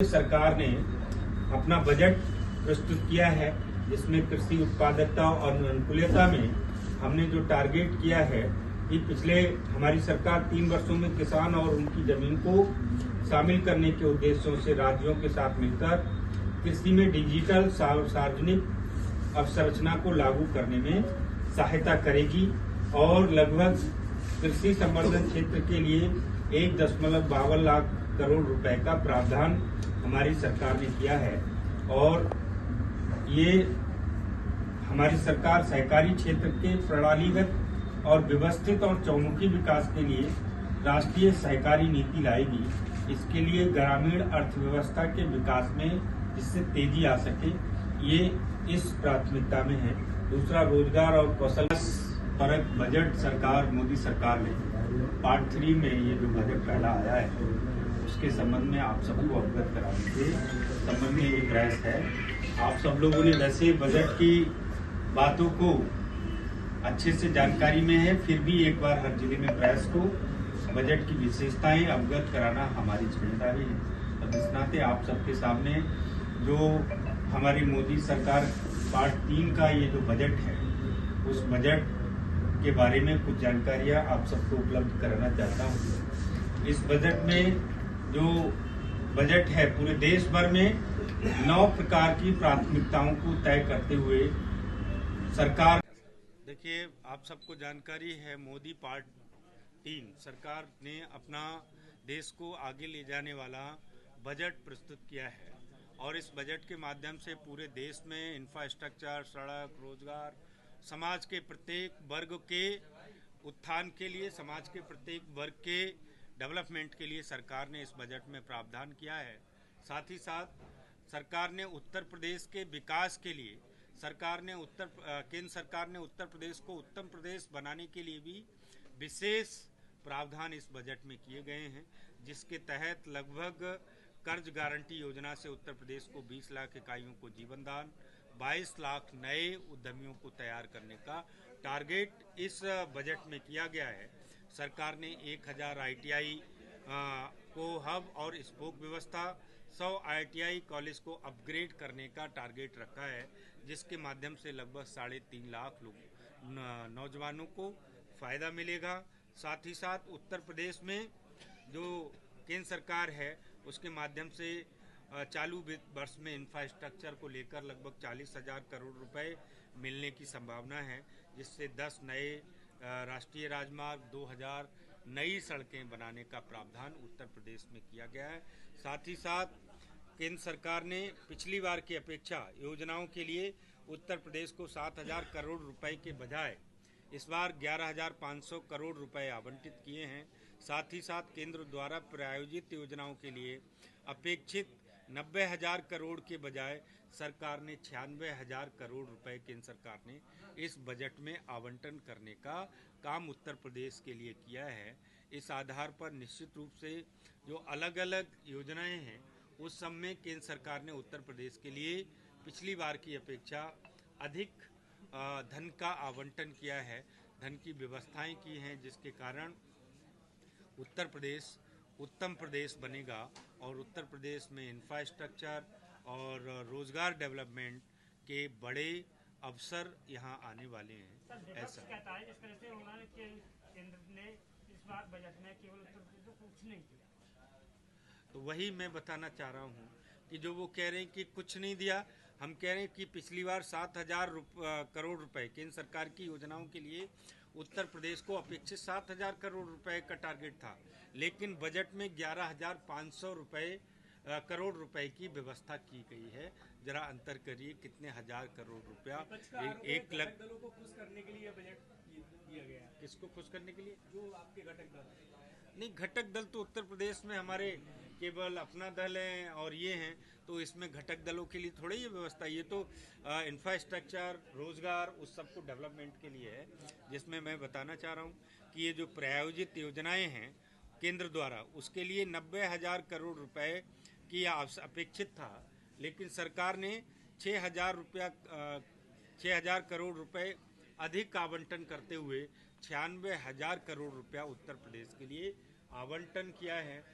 सरकार ने अपना बजट प्रस्तुत किया है। इसमें कृषि उत्पादकता और अनुकूलता में हमने जो टारगेट किया है कि पिछले हमारी सरकार 3 वर्षों में किसान और उनकी जमीन को शामिल करने के उद्देश्यों से राज्यों के साथ मिलकर कृषि में डिजिटल सार्वजनिक अवसंरचना को लागू करने में सहायता करेगी और लगभग कृषि संवर्धन क्षेत्र के लिए 1.52 लाख करोड़ रुपए का प्रावधान हमारी सरकार ने किया है। और ये हमारी सरकार सहकारी क्षेत्र के प्रणालीगत और व्यवस्थित और चौमुखी विकास के लिए राष्ट्रीय सहकारी नीति लाएगी। इसके लिए ग्रामीण अर्थव्यवस्था के विकास में जिससे तेजी आ सके, ये इस प्राथमिकता में है। दूसरा, रोजगार और कौशल परक बजट सरकार मोदी सरकार ने पार्ट 3 में ये जो बजट पहला आया है उसके संबंध में आप सबको अवगत कराने के संबंध में ये प्रयास है। आप सब लोगों ने वैसे बजट की बातों को अच्छे से जानकारी में है, फिर भी एक बार हर जिले में प्रयास को बजट की विशेषताएं अवगत कराना हमारी जिम्मेदारी है। और इस नाते आप सबके सामने जो हमारी मोदी सरकार पार्ट 3 का ये जो बजट है उस बजट के बारे में कुछ जानकारियां आप सबको उपलब्ध कराना चाहता हूँ। इस बजट में जो बजट है पूरे देश भर में 9 प्रकार की प्राथमिकताओं को तय करते हुए सरकार, देखिए आप सबको जानकारी है, मोदी पार्ट 3 सरकार ने अपना देश को आगे ले जाने वाला बजट प्रस्तुत किया है। और इस बजट के माध्यम से पूरे देश में इंफ्रास्ट्रक्चर, सड़क, रोजगार, समाज के प्रत्येक वर्ग के उत्थान के लिए, समाज के प्रत्येक वर्ग के डेवलपमेंट के लिए सरकार ने इस बजट में प्रावधान किया है। साथ ही साथ सरकार ने उत्तर प्रदेश के विकास के लिए केंद्र सरकार ने उत्तर प्रदेश को उत्तम प्रदेश बनाने के लिए भी विशेष प्रावधान इस बजट में किए गए हैं, जिसके तहत लगभग कर्ज गारंटी योजना से उत्तर प्रदेश को 20 लाख इकाइयों को जीवन दान, 22 लाख नए उद्यमियों को तैयार करने का टारगेट इस बजट में किया गया है। सरकार ने 1000 ITI को हब और स्पोक व्यवस्था, 100 ITI कॉलेज को अपग्रेड करने का टारगेट रखा है, जिसके माध्यम से लगभग 3.5 लाख नौजवानों को फायदा मिलेगा। साथ ही साथ उत्तर प्रदेश में जो केंद्र सरकार है उसके माध्यम से चालू वर्ष में इंफ्रास्ट्रक्चर को लेकर लगभग 40,000 करोड़ रुपए मिलने की संभावना है, जिससे 10 नए राष्ट्रीय राजमार्ग, 2000 नई सड़कें बनाने का प्रावधान उत्तर प्रदेश में किया गया है। साथ ही साथ केंद्र सरकार ने पिछली बार की अपेक्षा योजनाओं के लिए उत्तर प्रदेश को 7,000 करोड़ रुपए के बजाय इस बार 11,500 करोड़ रुपए आवंटित किए हैं। साथ ही साथ केंद्र द्वारा प्रायोजित योजनाओं के लिए अपेक्षित 90,000 करोड़ के बजाय सरकार ने 96,000 करोड़ रुपए केंद्र सरकार ने इस बजट में आवंटन करने का काम उत्तर प्रदेश के लिए किया है। इस आधार पर निश्चित रूप से जो अलग अलग योजनाएं हैं उस सब में केंद्र सरकार ने उत्तर प्रदेश के लिए पिछली बार की अपेक्षा अधिक धन का आवंटन किया है, धन की व्यवस्थाएं की हैं, जिसके कारण उत्तर प्रदेश उत्तम प्रदेश बनेगा और उत्तर प्रदेश में इंफ्रास्ट्रक्चर और रोजगार डेवलपमेंट के बड़े अवसर यहाँ आने वाले हैं। ऐसा कहता है, जिस तरह से उन्होंने केंद्र ने इस बार बजट में केवल उत्तर प्रदेश को कुछ नहीं किया, तो वही मैं बताना चाह रहा हूँ कि जो वो कह रहे हैं कि कुछ नहीं दिया, हम कह रहे हैं कि पिछली बार 7,000 करोड़ रुपए केंद्र सरकार की योजनाओं के लिए उत्तर प्रदेश को अपेक्षित 7,000 करोड़ रुपए का टारगेट था, लेकिन बजट में 11,500 करोड़ रुपए की व्यवस्था की गई है। जरा अंतर करिए, कितने हजार करोड़ रुपया 1 लाख दलों को खुश करने के लिए बजट दिया गया है। किसको खुश करने के लिए? जो आपके घटक दल नहीं, घटक दल तो उत्तर प्रदेश में हमारे केवल अपना दल है और ये हैं, तो इसमें घटक दलों के लिए थोड़ी ये व्यवस्था, ये तो इंफ्रास्ट्रक्चर, रोजगार, उस सब को डेवलपमेंट के लिए है। जिसमें मैं बताना चाह रहा हूँ कि ये जो प्रायोजित योजनाएं हैं केंद्र द्वारा, उसके लिए 90,000 करोड़ रुपए की अपेक्षित था, लेकिन सरकार ने 6,000 करोड़ रुपए अधिक आवंटन करते हुए 96,000 करोड़ रुपया उत्तर प्रदेश के लिए आवंटन किया है।